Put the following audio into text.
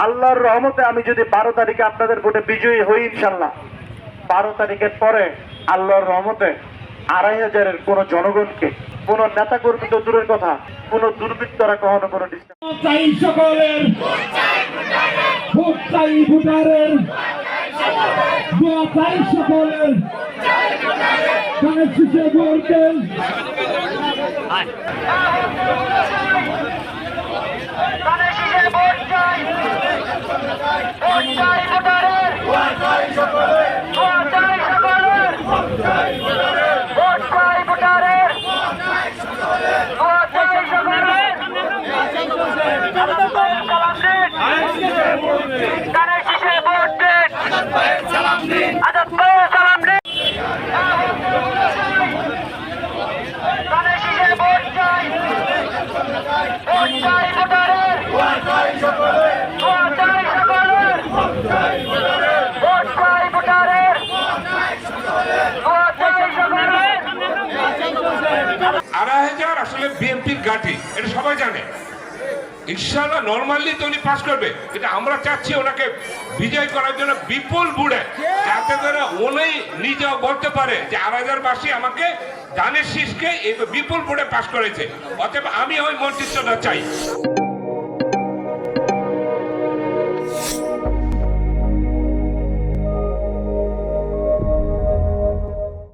আল্লাহর রহমতে আমি যদি 12 তারিখে আপনাদের ভোটে বিজয়ী হই ইনশাল্লাহ, 12 তারিখের পরে আল্লাহর রহমতে 2500-এর কোন জনগণকে, কোন নেতা কর্মী তো দূরের কথা, কোন দুর্বৃত্তরা কখনো কোনো আসলে বিএনপির ঘাঁটি, এটা সবাই জানে। ইনশাআল্লাহ নরমালি তো উনি পাস করবে, কিন্তু আমরা চাচ্ছি ওনাকে বিজয় করার জন্য বিপুল বুড়ে, যাতে করে উনি নিজেও বলতে পারে যে 8000বাসী আমাকে ধানের শীষকে এই বিপুল বুড়ে পাস করেছে। অতএব আমি ওই মন্ত্রিত্বটা চাই।